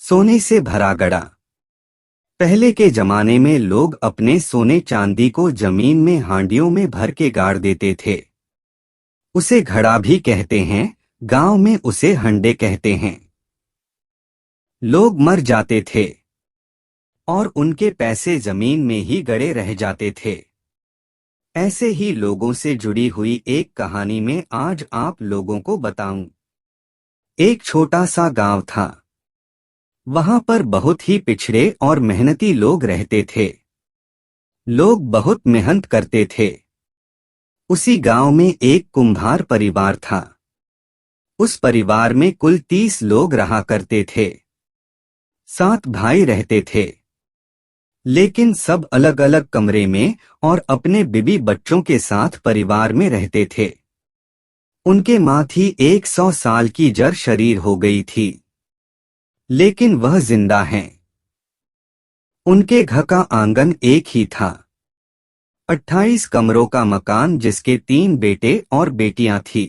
सोने से भरा घड़ा। पहले के जमाने में लोग अपने सोने चांदी को जमीन में हांडियों में भर के गाड़ देते थे। उसे घड़ा भी कहते हैं, गांव में उसे हंडे कहते हैं। लोग मर जाते थे और उनके पैसे जमीन में ही गड़े रह जाते थे। ऐसे ही लोगों से जुड़ी हुई एक कहानी में आज आप लोगों को बताऊं। एक छोटा सा गांव था। वहां पर बहुत ही पिछड़े और मेहनती लोग रहते थे। लोग बहुत मेहनत करते थे। उसी गांव में एक कुम्हार परिवार था। उस परिवार में कुल 30 लोग रहा करते थे। 7 भाई रहते थे, लेकिन सब अलग अलग कमरे में और अपने बीबी बच्चों के साथ परिवार में रहते थे। उनके माँ थी 100 साल की जर शरीर हो गई थी, लेकिन वह जिंदा हैं। उनके घर का आंगन एक ही था। 28 कमरों का मकान जिसके 3 बेटे और बेटियां थी।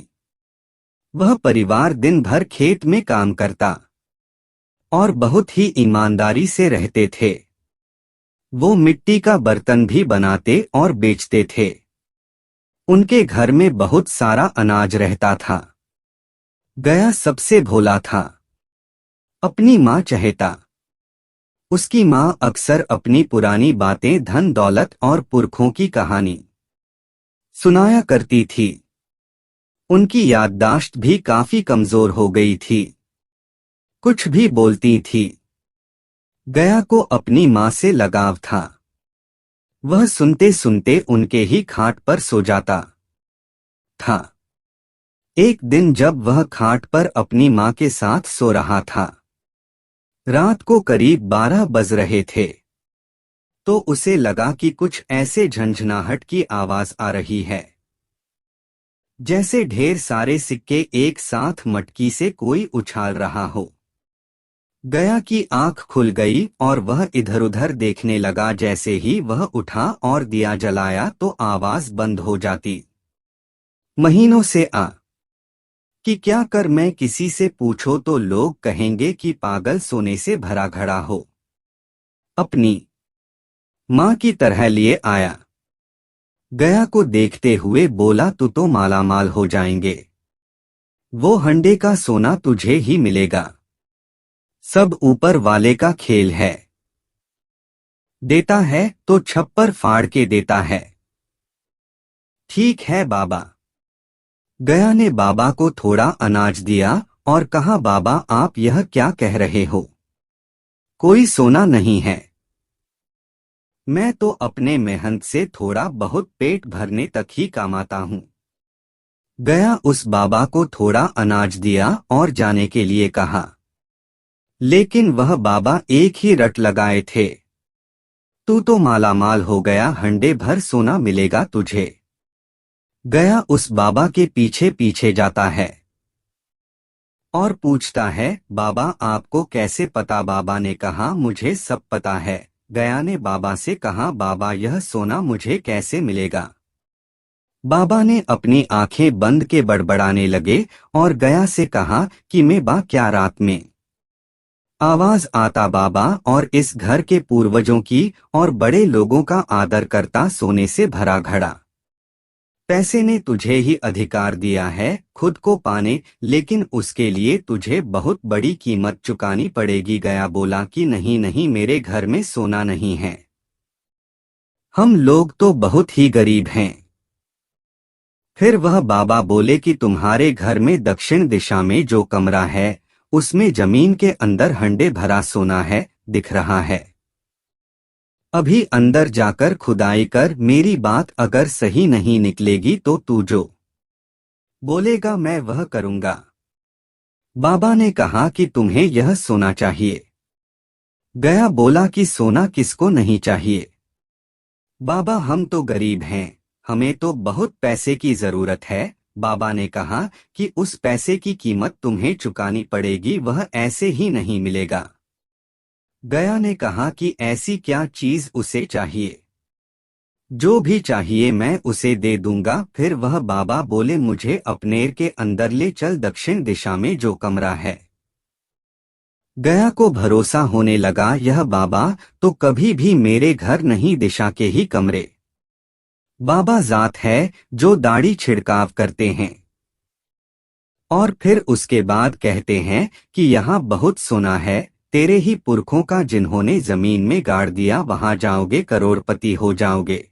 वह परिवार दिन भर खेत में काम करता और बहुत ही ईमानदारी से रहते थे। वो मिट्टी का बर्तन भी बनाते और बेचते थे। उनके घर में बहुत सारा अनाज रहता था। गया सबसे भोला था, अपनी माँ चहेता। उसकी माँ अक्सर अपनी पुरानी बातें, धन दौलत और पुरखों की कहानी सुनाया करती थी। उनकी याददाश्त भी काफी कमजोर हो गई थी, कुछ भी बोलती थी। गया को अपनी माँ से लगाव था। वह सुनते सुनते उनके ही खाट पर सो जाता था। एक दिन जब वह खाट पर अपनी माँ के साथ सो रहा था, रात को करीब 12 बज रहे थे, तो उसे लगा कि कुछ ऐसे झंझनाहट की आवाज आ रही है, जैसे ढेर सारे सिक्के एक साथ मटकी से कोई उछाल रहा हो। गया की आंख खुल गई और वह इधर उधर देखने लगा। जैसे ही वह उठा और दिया जलाया तो आवाज बंद हो जाती। महीनों से कि क्या कर मैं किसी से पूछो तो लोग कहेंगे कि पागल, सोने से भरा घड़ा हो। अपनी माँ की तरह लिए आया। गया को देखते हुए बोला, तू तो मालामाल हो जाएंगे। वो हंडे का सोना तुझे ही मिलेगा। सब ऊपर वाले का खेल है। देता है तो छप्पर फाड़ के देता है। ठीक है बाबा। गया ने बाबा को थोड़ा अनाज दिया और कहा, बाबा आप यह क्या कह रहे हो? कोई सोना नहीं है। मैं तो अपने मेहनत से थोड़ा बहुत पेट भरने तक ही कमाता हूँ। गया उस बाबा को थोड़ा अनाज दिया और जाने के लिए कहा, लेकिन वह बाबा एक ही रट लगाए थे, तू तो मालामाल हो गया, हंडे भर सोना मिलेगा तुझे। गया उस बाबा के पीछे पीछे जाता है और पूछता है, बाबा आपको कैसे पता? बाबा ने कहा, मुझे सब पता है। गया ने बाबा से कहा, बाबा यह सोना मुझे कैसे मिलेगा? बाबा ने अपनी आंखें बंद के बड़बड़ाने लगे और गया से कहा कि मैं बा क्या रात में आवाज आता बाबा और इस घर के पूर्वजों की और बड़े लोगों का आदर करता सोने से भरा घड़ा। पैसे ने तुझे ही अधिकार दिया है खुद को पाने, लेकिन उसके लिए तुझे बहुत बड़ी कीमत चुकानी पड़ेगी। गया बोला कि नहीं नहीं, मेरे घर में सोना नहीं है। हम लोग तो बहुत ही गरीब हैं। फिर वह बाबा बोले कि तुम्हारे घर में दक्षिण दिशा में जो कमरा है, उसमें जमीन के अंदर हंडे भरा सोना है, दिख रहा है। अभी अंदर जाकर खुदाई कर, मेरी बात अगर सही नहीं निकलेगी तो तू जो बोलेगा मैं वह करूंगा। बाबा ने कहा कि तुम्हें यह सोना चाहिए। गया बोला कि सोना किसको नहीं चाहिए? बाबा हम तो गरीब हैं, हमें तो बहुत पैसे की जरूरत है। बाबा ने कहा कि उस पैसे की कीमत तुम्हें चुकानी पड़ेगी, वह ऐसे ही नहीं मिलेगा। गया ने कहा कि ऐसी क्या चीज उसे चाहिए? जो भी चाहिए मैं उसे दे दूंगा। फिर वह बाबा बोले, मुझे अपनेर के अंदर ले चल, दक्षिण दिशा में जो कमरा है गया को भरोसा होने लगा, यह बाबा तो कभी भी मेरे घर नहीं, दिशा के ही कमरे। बाबा जात है जो दाढ़ी छिड़काव करते हैं और फिर उसके बाद कहते हैं कि यहाँ बहुत सोना है, तेरे ही पुरखों का जिन्होंने जमीन में गाड़ दिया, वहां जाओगे करोड़पति हो जाओगे।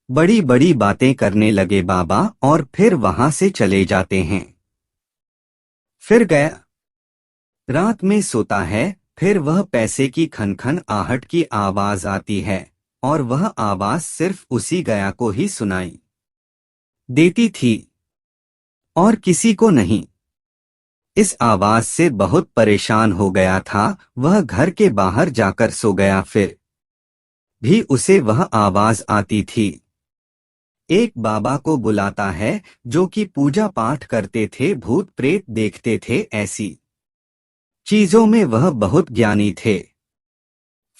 बड़ी बड़ी बातें करने लगे बाबा और फिर वहां से चले जाते हैं। फिर गया रात में सोता है, फिर वह पैसे की खनखन आहट की आवाज आती है और वह आवाज सिर्फ उसी गया को ही सुनाई देती थी और किसी को नहीं। इस आवाज से बहुत परेशान हो गया था, वह घर के बाहर जाकर सो गया, फिर भी उसे वह आवाज आती थी। एक बाबा को बुलाता है जो कि पूजा पाठ करते थे, भूत प्रेत देखते थे, ऐसी चीजों में वह बहुत ज्ञानी थे।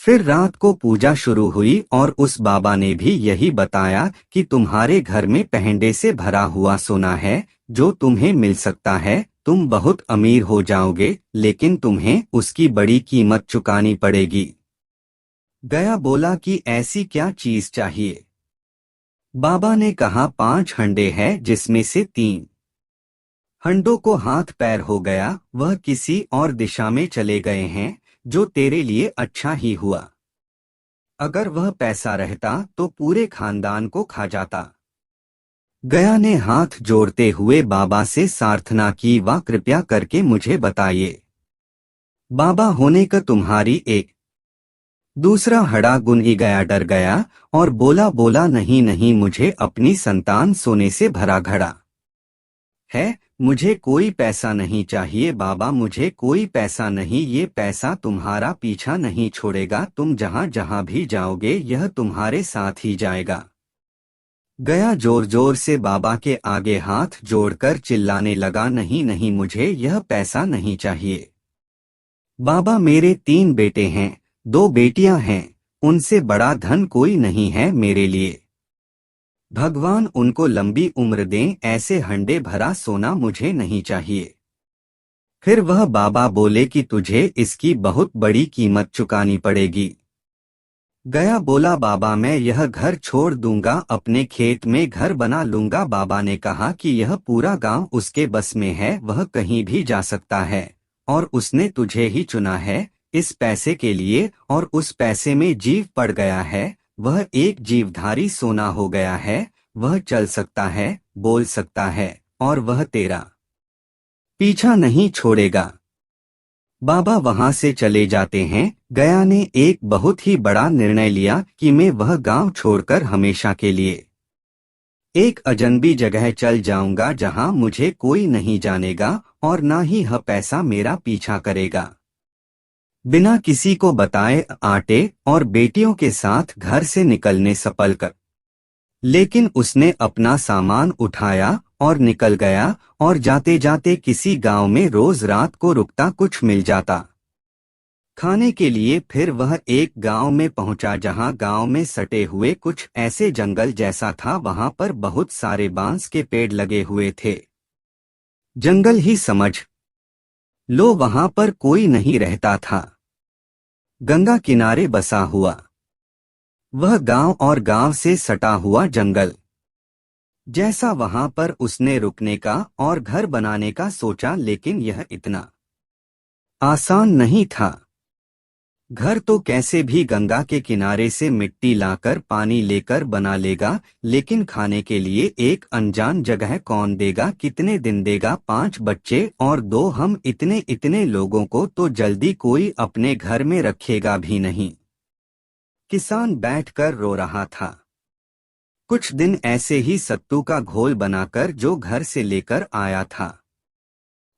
फिर रात को पूजा शुरू हुई और उस बाबा ने भी यही बताया कि तुम्हारे घर में पहंडे से भरा हुआ सोना है जो तुम्हें मिल सकता है, तुम बहुत अमीर हो जाओगे, लेकिन तुम्हें उसकी बड़ी कीमत चुकानी पड़ेगी। गया बोला कि ऐसी क्या चीज चाहिए? बाबा ने कहा 5 हंडे हैं, जिसमें से 3 हंडों को हाथ पैर हो गया, वह किसी और दिशा में चले गए हैं, जो तेरे लिए अच्छा ही हुआ। अगर वह पैसा रहता तो पूरे खानदान को खा जाता। गया ने हाथ जोड़ते हुए बाबा से प्रार्थना की, वाह कृपया करके मुझे बताइए, बाबा होने का तुम्हारी एक दूसरा हड़ा गुन ही गया डर गया और बोला बोला नहीं नहीं, मुझे अपनी संतान सोने से भरा घड़ा है, मुझे कोई पैसा नहीं चाहिए बाबा, मुझे कोई पैसा नहीं, ये पैसा तुम्हारा पीछा नहीं छोड़ेगा, तुम जहां जहां भी जाओगे यह तुम्हारे साथ ही जाएगा। गया जोर जोर से बाबा के आगे हाथ जोड़कर चिल्लाने लगा, नहीं नहीं, मुझे यह पैसा नहीं चाहिए बाबा, मेरे 3 बेटे हैं, 2 बेटियां हैं, उनसे बड़ा धन कोई नहीं है मेरे लिए। भगवान उनको लंबी उम्र दें, ऐसे हंडे भरा सोना मुझे नहीं चाहिए। फिर वह बाबा बोले कि तुझे इसकी बहुत बड़ी कीमत चुकानी पड़ेगी। गया बोला, बाबा मैं यह घर छोड़ दूंगा, अपने खेत में घर बना लूंगा। बाबा ने कहा कि यह पूरा गांव उसके बस में है, वह कहीं भी जा सकता है और उसने तुझे ही चुना है इस पैसे के लिए, और उस पैसे में जीव पड़ गया है, वह एक जीवधारी सोना हो गया है, वह चल सकता है, बोल सकता है और वह तेरा पीछा नहीं छोड़ेगा। बाबा वहां से चले जाते हैं। गया ने एक बहुत ही बड़ा निर्णय लिया कि मैं वह गांव छोड़कर हमेशा के लिए एक अजनबी जगह चल जाऊंगा, जहां मुझे कोई नहीं जानेगा और ना ही यह पैसा मेरा पीछा करेगा। बिना किसी को बताए आटे और बेटियों के साथ घर से निकलने सफल कर, लेकिन उसने अपना सामान उठाया और निकल गया और जाते जाते किसी गांव में रोज रात को रुकता, कुछ मिल जाता खाने के लिए। फिर वह एक गांव में पहुंचा, जहां गांव में सटे हुए कुछ ऐसे जंगल जैसा था, वहां पर बहुत सारे बांस के पेड़ लगे हुए थे। जंगल ही समझ लो, वहां पर कोई नहीं रहता था। गंगा किनारे बसा हुआ वह गांव और गांव से सटा हुआ जंगल जैसा, वहां पर उसने रुकने का और घर बनाने का सोचा, लेकिन यह इतना आसान नहीं था। घर तो कैसे भी गंगा के किनारे से मिट्टी लाकर पानी लेकर बना लेगा, लेकिन खाने के लिए एक अनजान जगह कौन देगा, कितने दिन देगा? 5 बच्चे और 2 हम, इतने इतने लोगों को तो जल्दी कोई अपने घर में रखेगा भी नहीं। किसान बैठकर रो रहा था। कुछ दिन ऐसे ही सत्तू का घोल बनाकर जो घर से लेकर आया था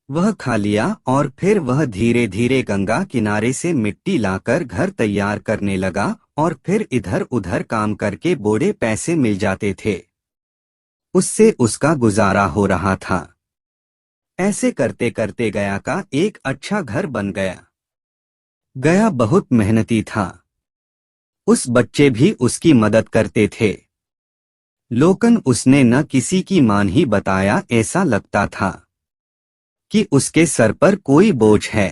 वह खा लिया और फिर वह धीरे धीरे गंगा किनारे से मिट्टी लाकर घर तैयार करने लगा और फिर इधर उधर काम करके बड़े पैसे मिल जाते थे, उससे उसका गुजारा हो रहा था। ऐसे करते करते गया का एक अच्छा घर बन गया। गया बहुत मेहनती था, उस बच्चे भी उसकी मदद करते थे, लेकिन उसने न किसी की मान ही बताया, ऐसा लगता था कि उसके सर पर कोई बोझ है।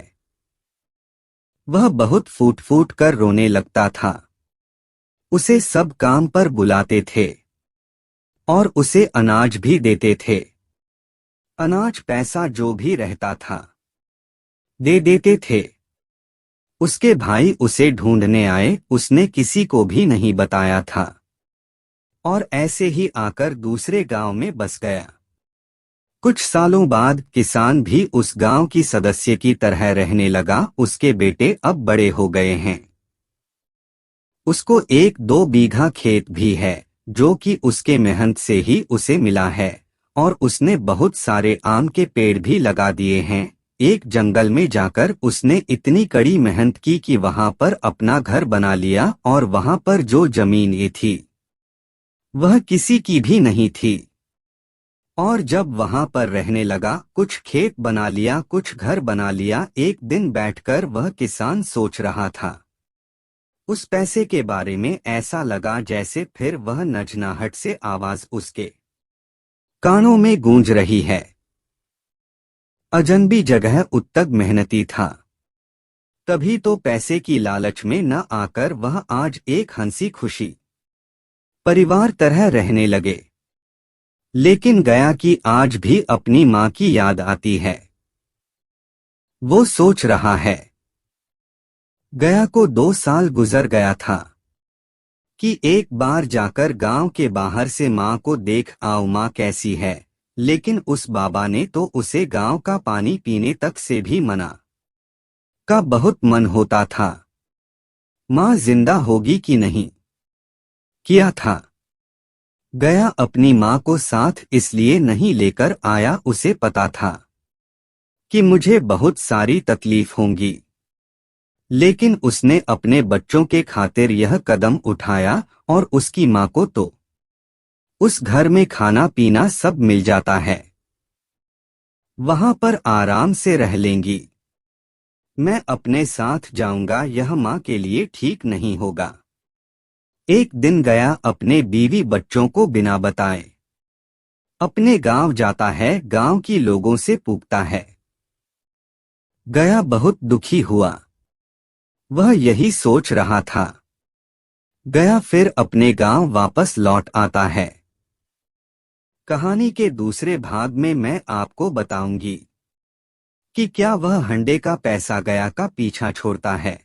वह बहुत फूट फूट कर रोने लगता था। उसे सब काम पर बुलाते थे और उसे अनाज भी देते थे। अनाज पैसा जो भी रहता था दे देते थे। उसके भाई उसे ढूंढने आए, उसने किसी को भी नहीं बताया था और ऐसे ही आकर दूसरे गांव में बस गया। कुछ सालों बाद किसान भी उस गांव की सदस्य की तरह रहने लगा। उसके बेटे अब बड़े हो गए हैं। उसको 1-2 बीघा खेत भी है जो कि उसके मेहनत से ही उसे मिला है और उसने बहुत सारे आम के पेड़ भी लगा दिए हैं। एक जंगल में जाकर उसने इतनी कड़ी मेहनत की कि वहां पर अपना घर बना लिया और वहां पर जो जमीन ये थी वह किसी की भी नहीं थी। और जब वहां पर रहने लगा, कुछ खेत बना लिया, कुछ घर बना लिया। एक दिन बैठकर वह किसान सोच रहा था। उस पैसे के बारे में ऐसा लगा जैसे फिर वह नजनाहट से आवाज उसके कानों में गूंज रही है। अजनबी जगह उत्तग मेहनती था। तभी तो पैसे की लालच में न आकर वह आज एक हंसी खुशी परिवार तरह रहने लगे। लेकिन गया कि आज भी अपनी माँ की याद आती है। वो सोच रहा है। गया को 2 साल गुजर गया था कि एक बार जाकर गांव के बाहर से माँ को देख आओ, माँ कैसी है। लेकिन उस बाबा ने तो उसे गांव का पानी पीने तक से भी मना का बहुत मन होता था। माँ जिंदा होगी कि नहीं किया था। गया अपनी माँ को साथ इसलिए नहीं लेकर आया, उसे पता था कि मुझे बहुत सारी तकलीफ होंगी। लेकिन उसने अपने बच्चों के खातिर यह कदम उठाया और उसकी माँ को तो उस घर में खाना पीना सब मिल जाता है। वहां पर आराम से रह लेंगी। मैं अपने साथ जाऊंगा, यह माँ के लिए ठीक नहीं होगा। एक दिन गया अपने बीवी बच्चों को बिना बताए अपने गांव जाता है। गांव की लोगों से पूछता है। गया बहुत दुखी हुआ। वह यही सोच रहा था। गया फिर अपने गांव वापस लौट आता है। कहानी के दूसरे भाग में मैं आपको बताऊंगी कि क्या वह हंडे का पैसा गया का पीछा छोड़ता है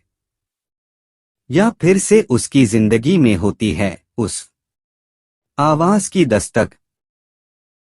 या फिर से उसकी जिंदगी में होती है उस आवाज की दस्तक।